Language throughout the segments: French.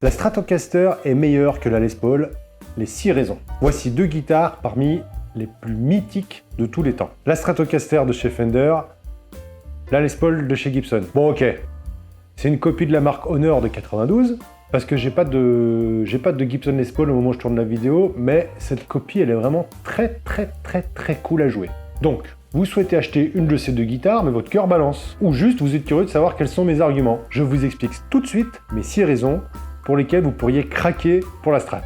La Stratocaster est meilleure que la Les Paul, les 6 raisons. Voici 2 guitares parmi les plus mythiques de tous les temps. La Stratocaster de chez Fender, la Les Paul de chez Gibson. Bon ok, c'est une copie de la marque Honor de 92, parce que j'ai pas de Gibson Les Paul au moment où je tourne la vidéo, mais cette copie elle est vraiment très cool à jouer. Donc, vous souhaitez acheter une de ces 2 guitares, mais votre cœur balance. Ou juste, vous êtes curieux de savoir quels sont mes arguments. Je vous explique tout de suite mes 6 raisons pour lesquelles vous pourriez craquer pour la Strat.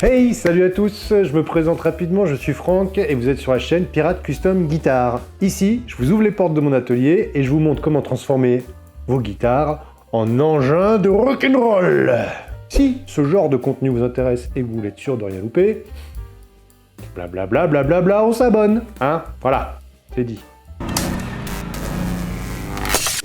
Hey, salut à tous, je me présente rapidement, je suis Franck et vous êtes sur la chaîne Pirate Custom Guitar. Ici, je vous ouvre les portes de mon atelier et je vous montre comment transformer vos guitares en engins de rock'n'roll. Si ce genre de contenu vous intéresse et que vous voulez être sûr de rien louper, blablabla, on s'abonne, hein? Voilà, c'est dit.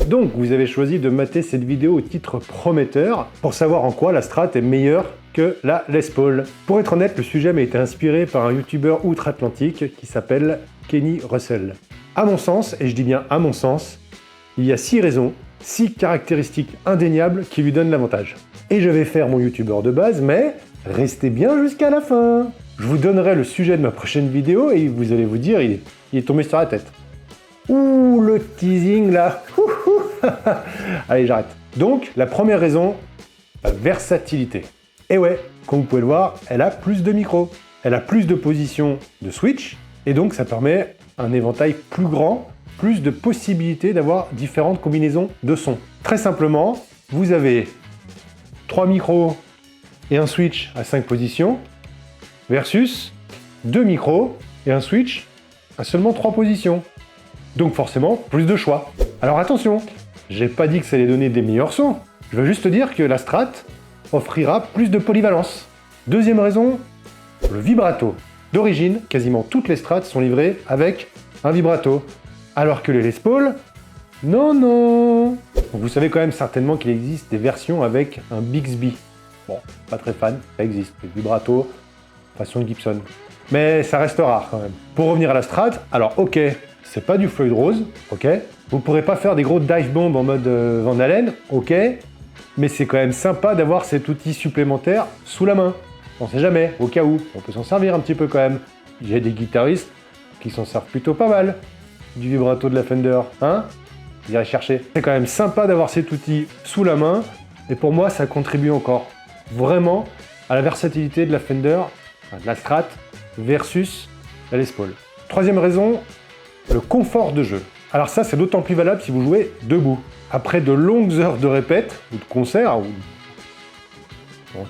Donc, vous avez choisi de mater cette vidéo au titre prometteur pour savoir en quoi la Strat est meilleure que la Les Paul. Pour être honnête, le sujet m'a été inspiré par un youtubeur outre-Atlantique qui s'appelle Kenny Russell. À mon sens, et je dis bien à mon sens, il y a 6 raisons, 6 caractéristiques indéniables qui lui donnent l'avantage. Et je vais faire mon youtubeur de base, mais restez bien jusqu'à la fin. Je vous donnerai le sujet de ma prochaine vidéo et vous allez vous dire, il est tombé sur la tête. Ouh, le teasing là. Allez, j'arrête. Donc, la première raison, la versatilité. Et ouais, comme vous pouvez le voir, elle a plus de micros. Elle a plus de positions de switch, et donc ça permet un éventail plus grand, plus de possibilités d'avoir différentes combinaisons de sons. Très simplement, vous avez 3 micros et un switch à 5 positions, versus 2 micros et un switch à seulement 3 positions. Donc forcément, plus de choix. Alors attention, j'ai pas dit que ça allait donner des meilleurs sons, je veux juste dire que la Strat offrira plus de polyvalence. Deuxième raison, le vibrato. D'origine, quasiment toutes les Strats sont livrées avec un vibrato, alors que les Les Paul, non. Vous savez quand même certainement qu'il existe des versions avec un Bixby. Bon, pas très fan, ça existe, le vibrato façon Gibson. Mais ça reste rare quand même. Pour revenir à la Strat, alors ok, c'est pas du Floyd Rose, ok. Vous pourrez pas faire des gros dive bombs en mode Van Halen, ok. Mais c'est quand même sympa d'avoir cet outil supplémentaire sous la main. On sait jamais, au cas où, on peut s'en servir un petit peu quand même. Il y a des guitaristes qui s'en servent plutôt pas mal du vibrato de la Fender, hein? Vous irez chercher. C'est quand même sympa d'avoir cet outil sous la main, et pour moi ça contribue encore vraiment à la versatilité de la Fender, de la Strat, versus la Les Paul. Troisième raison, le confort de jeu. Alors ça, c'est d'autant plus valable si vous jouez debout. Après de longues heures de répète, ou de concert, ou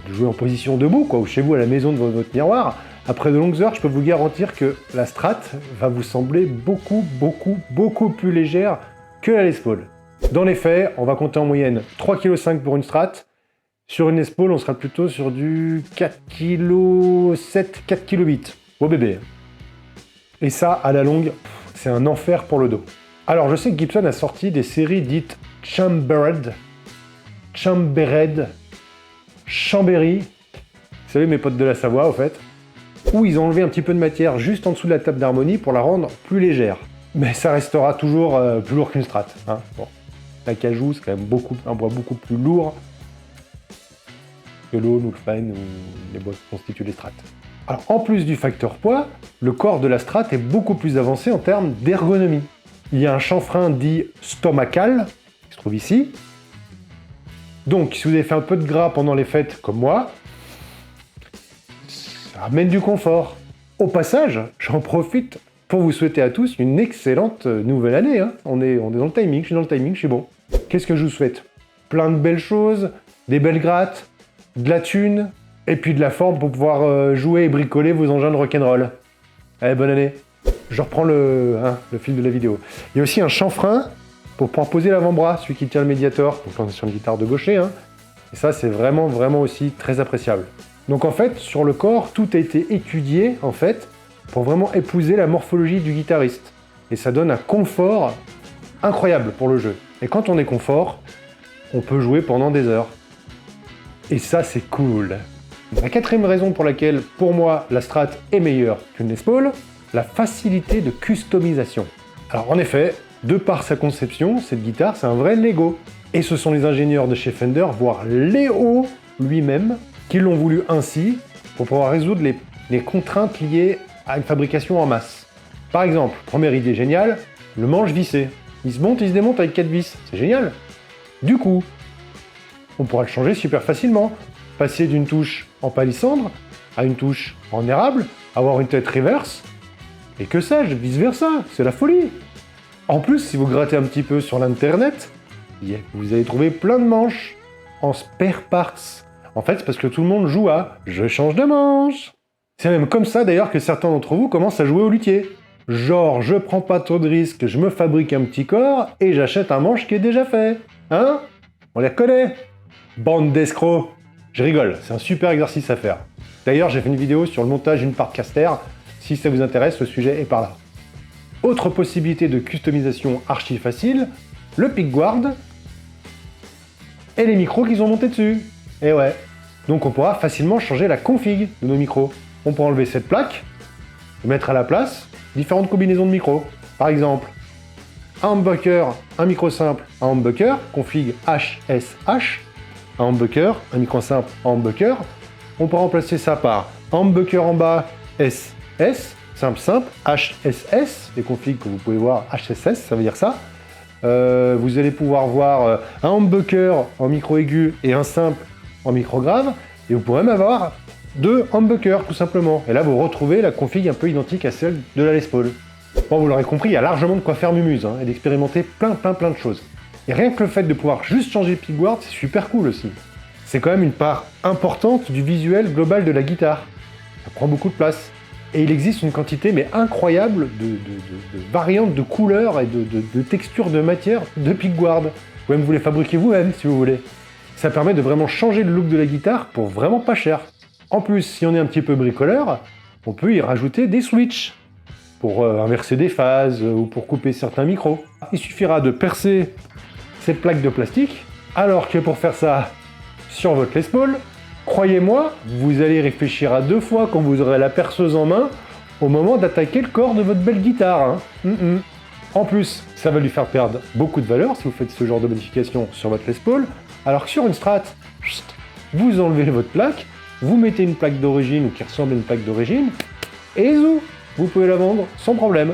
de jouer en position debout, quoi, ou chez vous à la maison devant votre miroir, après de longues heures, je peux vous garantir que la Strat va vous sembler beaucoup plus légère que la Les Paul. Dans les faits, on va compter en moyenne 3,5 kg pour une Strat. Sur une Les Paul, on sera plutôt sur du 4,7 kg, 4,8 kg. Beau bébé. Et ça, à la longue, c'est un enfer pour le dos. Alors, je sais que Gibson a sorti des séries dites Chambered, Chambéry, vous savez mes potes de la Savoie, au fait, où ils ont enlevé un petit peu de matière juste en dessous de la table d'harmonie pour la rendre plus légère. Mais ça restera toujours plus lourd qu'une Strat. Hein. Bon. L'acajou, c'est quand même un bois beaucoup plus lourd que l'aune ou le fine ou les bois qui constituent les Strats. Alors, en plus du facteur poids, le corps de la Strat est beaucoup plus avancé en termes d'ergonomie. Il y a un chanfrein dit stomacal, qui se trouve ici. Donc, si vous avez fait un peu de gras pendant les fêtes, comme moi, ça amène du confort. Au passage, j'en profite pour vous souhaiter à tous une excellente nouvelle année. Hein. On est dans le timing, je suis dans le timing, je suis bon. Qu'est-ce que je vous souhaite? Plein de belles choses, des belles grattes, de la thune, et puis de la forme pour pouvoir jouer et bricoler vos engins de rock'n'roll. Allez, bonne année. Je reprends le fil de la vidéo. Il y a aussi un chanfrein pour pouvoir poser l'avant-bras, celui qui tient le médiator, donc on est sur une guitare de gaucher, hein. Et ça, c'est vraiment aussi très appréciable. Donc en fait, sur le corps, tout a été étudié, en fait, pour vraiment épouser la morphologie du guitariste. Et ça donne un confort incroyable pour le jeu. Et quand on est confort, on peut jouer pendant des heures. Et ça, c'est cool. La quatrième raison pour laquelle, pour moi, la Strat est meilleure qu'une Les Paul, la facilité de customisation. Alors en effet, de par sa conception, cette guitare, c'est un vrai Lego. Et ce sont les ingénieurs de chez Fender, voire Léo lui-même, qui l'ont voulu ainsi pour pouvoir résoudre les contraintes liées à une fabrication en masse. Par exemple, première idée géniale, le manche vissé. Il se monte, il se démonte avec 4 vis. C'est génial. Du coup, on pourra le changer super facilement. Passer d'une touche en palissandre à une touche en érable, avoir une tête reverse, et que sais-je, vice-versa. C'est la folie. En plus, si vous grattez un petit peu sur l'internet, vous allez trouver plein de manches en spare parts. En fait, c'est parce que tout le monde joue à « je change de manche ». C'est même comme ça d'ailleurs que certains d'entre vous commencent à jouer au luthier. Genre, je prends pas trop de risques, je me fabrique un petit corps et j'achète un manche qui est déjà fait. Hein? On les reconnaît? Bande d'escrocs. Je rigole, c'est un super exercice à faire. D'ailleurs, j'ai fait une vidéo sur le montage d'une part caster. Si ça vous intéresse, le sujet est par là. Autre possibilité de customisation archi facile, le pickguard et les micros qu'ils ont montés dessus. Et ouais. Donc on pourra facilement changer la config de nos micros. On peut enlever cette plaque et mettre à la place différentes combinaisons de micros. Par exemple, un humbucker, un micro simple, un humbucker, config HSH, un humbucker, un micro simple, un humbucker. On peut remplacer ça par un humbucker en bas, SS, simple, HSS, les configs que vous pouvez voir, HSS, ça veut dire ça. Vous allez pouvoir voir un humbucker en micro aigu et un simple en micro grave, et vous pourrez même avoir 2 humbuckers tout simplement. Et là vous retrouvez la config un peu identique à celle de la Les Paul. Bon, vous l'aurez compris, il y a largement de quoi faire mumuse et d'expérimenter plein de choses. Et rien que le fait de pouvoir juste changer le pickguard, c'est super cool aussi. C'est quand même une part importante du visuel global de la guitare. Ça prend beaucoup de place. Et il existe une quantité mais incroyable de variantes de couleurs et de textures de matière de pickguard. Vous pouvez même vous les fabriquer vous-même si vous voulez. Ça permet de vraiment changer le look de la guitare pour vraiment pas cher. En plus, si on est un petit peu bricoleur, on peut y rajouter des switches pour inverser des phases ou pour couper certains micros. Il suffira de percer cette plaque de plastique, alors que pour faire ça sur votre Les Paul, croyez-moi, vous allez réfléchir à 2 fois quand vous aurez la perceuse en main au moment d'attaquer le corps de votre belle guitare. En plus, ça va lui faire perdre beaucoup de valeur si vous faites ce genre de modification sur votre Les Paul, alors que sur une Strat, vous enlevez votre plaque, vous mettez une plaque d'origine ou qui ressemble à une plaque d'origine, et zou, vous pouvez la vendre sans problème.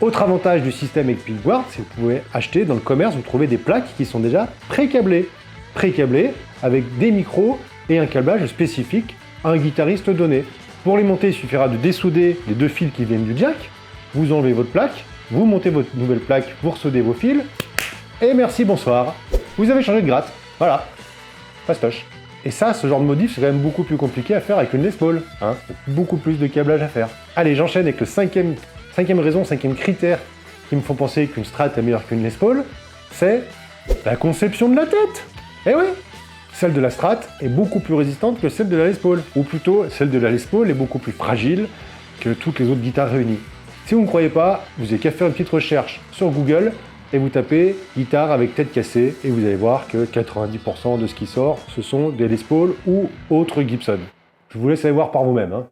Autre avantage du système avec pickguard, c'est que vous pouvez acheter dans le commerce, vous trouvez des plaques qui sont déjà pré-câblées. Pré-câblées avec des micros et un câblage spécifique à un guitariste donné. Pour les monter, il suffira de dessouder les 2 fils qui viennent du jack, vous enlevez votre plaque, vous montez votre nouvelle plaque, vous ressoudez vos fils, et merci, bonsoir. Vous avez changé de gratte. Voilà. Fastoche. Et ça, ce genre de modif, c'est quand même beaucoup plus compliqué à faire avec une Les Paul. Beaucoup plus de câblage à faire. Allez, j'enchaîne avec le cinquième critère qui me font penser qu'une Strat est meilleure qu'une Les Paul, c'est la conception de la tête. Eh oui, celle de la Strat est beaucoup plus résistante que celle de la Les Paul. Ou plutôt, celle de la Les Paul est beaucoup plus fragile que toutes les autres guitares réunies. Si vous ne croyez pas, vous n'avez qu'à faire une petite recherche sur Google et vous tapez guitare avec tête cassée et vous allez voir que 90% de ce qui sort, ce sont des Les Paul ou autres Gibson. Je vous laisse aller voir par vous-même.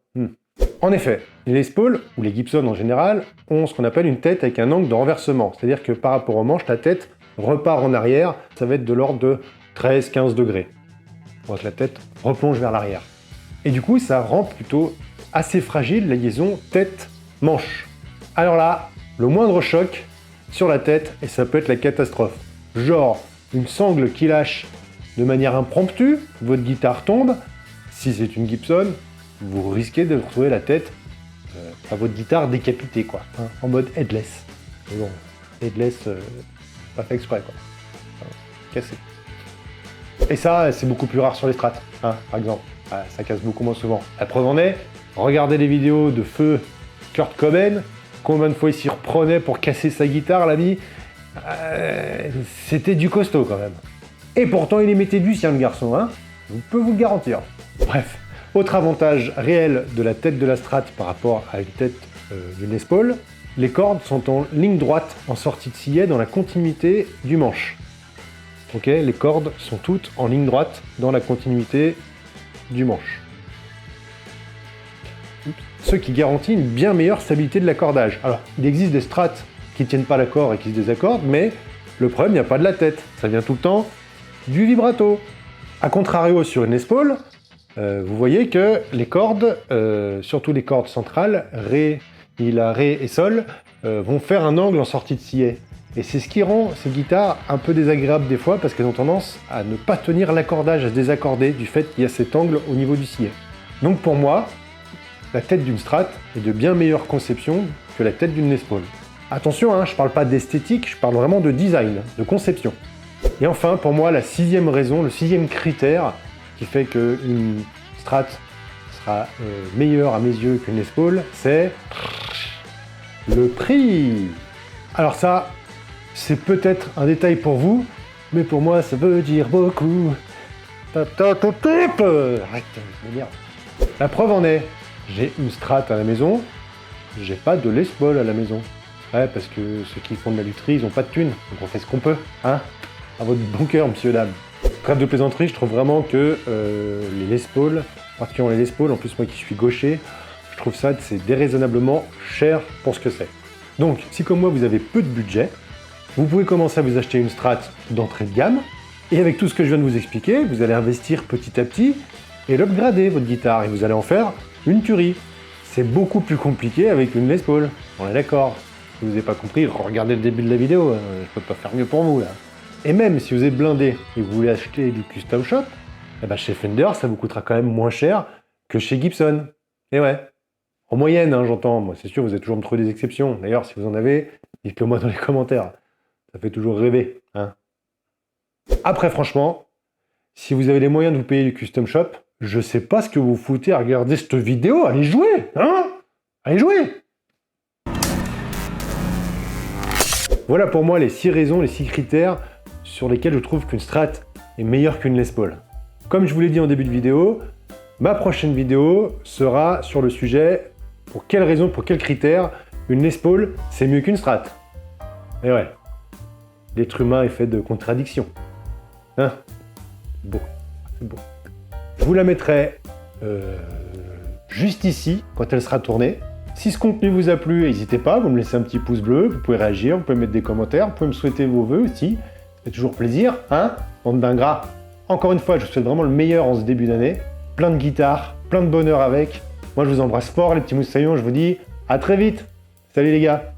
En effet, les Les Paul, ou les Gibson en général, ont ce qu'on appelle une tête avec un angle de renversement. C'est-à-dire que par rapport au manche, la tête repart en arrière, ça va être de l'ordre de 13-15 degrés. Pour que la tête replonge vers l'arrière. Et du coup, ça rend plutôt assez fragile la liaison tête-manche. Alors là, le moindre choc sur la tête, et ça peut être la catastrophe. Genre, une sangle qui lâche de manière impromptue, votre guitare tombe. Si c'est une Gibson, vous risquez de retrouver la tête à votre guitare décapitée, quoi, en mode headless. Mais bon, headless, pas fait exprès, quoi. Cassé. Et ça, c'est beaucoup plus rare sur les Strats, par exemple. Ça casse beaucoup moins souvent. La preuve en est, regardez les vidéos de feu Kurt Cobain, combien de fois il s'y reprenait pour casser sa guitare, l'ami. C'était du costaud, quand même. Et pourtant, il émettait du sien, le garçon, je peux vous le garantir. Bref, autre avantage réel de la tête de la Strat par rapport à une tête d'une Les Paul, les cordes sont en ligne droite, en sortie de sillet, dans la continuité du manche. Ok, les cordes sont toutes en ligne droite dans la continuité du manche. Ce qui garantit une bien meilleure stabilité de l'accordage. Alors, il existe des Strats qui ne tiennent pas l'accord et qui se désaccordent, mais le problème, il n'y a pas de la tête. Ça vient tout le temps du vibrato. A contrario, sur une Les Paul, vous voyez que les cordes, surtout les cordes centrales, Ré, Mi, La, Ré et Sol, vont faire un angle en sortie de sillet. Et c'est ce qui rend ces guitares un peu désagréables des fois, parce qu'elles ont tendance à ne pas tenir l'accordage, à se désaccorder du fait qu'il y a cet angle au niveau du sillet. Donc pour moi, la tête d'une Strat est de bien meilleure conception que la tête d'une Les Paul. Attention, hein, je parle pas d'esthétique, je parle vraiment de design, de conception. Et enfin, pour moi, la sixième raison, le sixième critère qui fait qu'une Strat sera meilleure à mes yeux qu'une Les Paul, c'est le prix. Alors ça, c'est peut-être un détail pour vous, mais pour moi, ça veut dire beaucoup. Arrête, je m'énerve. La preuve en est, j'ai une Strat à la maison, j'ai pas de Les Paul à la maison. Ouais, parce que ceux qui font de la lutherie, ils ont pas de thunes, donc on fait ce qu'on peut, hein. À votre bon cœur, monsieur, dame. Trêve de plaisanterie, je trouve vraiment que les Les Paul, particulièrement les Les Paul, en plus moi qui suis gaucher, je trouve ça c'est déraisonnablement cher pour ce que c'est. Donc, si comme moi vous avez peu de budget, vous pouvez commencer à vous acheter une Strat d'entrée de gamme, et avec tout ce que je viens de vous expliquer, vous allez investir petit à petit et l'upgrader votre guitare, et vous allez en faire une tuerie. C'est beaucoup plus compliqué avec une Les Paul, on est d'accord. Si vous n'avez pas compris, regardez le début de la vidéo, je peux pas faire mieux pour vous là. Et même si vous êtes blindé et que vous voulez acheter du custom shop, eh ben chez Fender, ça vous coûtera quand même moins cher que chez Gibson. Et ouais, en moyenne, hein, j'entends. Moi, c'est sûr, vous allez toujours me trouver des exceptions. D'ailleurs, si vous en avez, dites-le moi dans les commentaires. Ça fait toujours rêver, hein. Après, franchement, si vous avez les moyens de vous payer du custom shop, je sais pas ce que vous foutez à regarder cette vidéo. Allez jouer, hein. Allez jouer. Voilà pour moi les 6 raisons, les 6 critères sur lesquels je trouve qu'une Strat est meilleure qu'une Les Paul. Comme je vous l'ai dit en début de vidéo, ma prochaine vidéo sera sur le sujet pour quelles raisons, pour quels critères une Les Paul c'est mieux qu'une Strat. Et ouais, l'être humain est fait de contradictions. Hein? C'est beau, c'est beau. Je vous la mettrai juste ici quand elle sera tournée. Si ce contenu vous a plu, n'hésitez pas, vous me laissez un petit pouce bleu, vous pouvez réagir, vous pouvez mettre des commentaires, vous pouvez me souhaiter vos vœux aussi. Ça fait toujours plaisir, hein, bande d'ingrats. Encore une fois, je vous souhaite vraiment le meilleur en ce début d'année. Plein de guitares, plein de bonheur avec. Moi, je vous embrasse fort, les petits moussaillons, je vous dis à très vite. Salut les gars.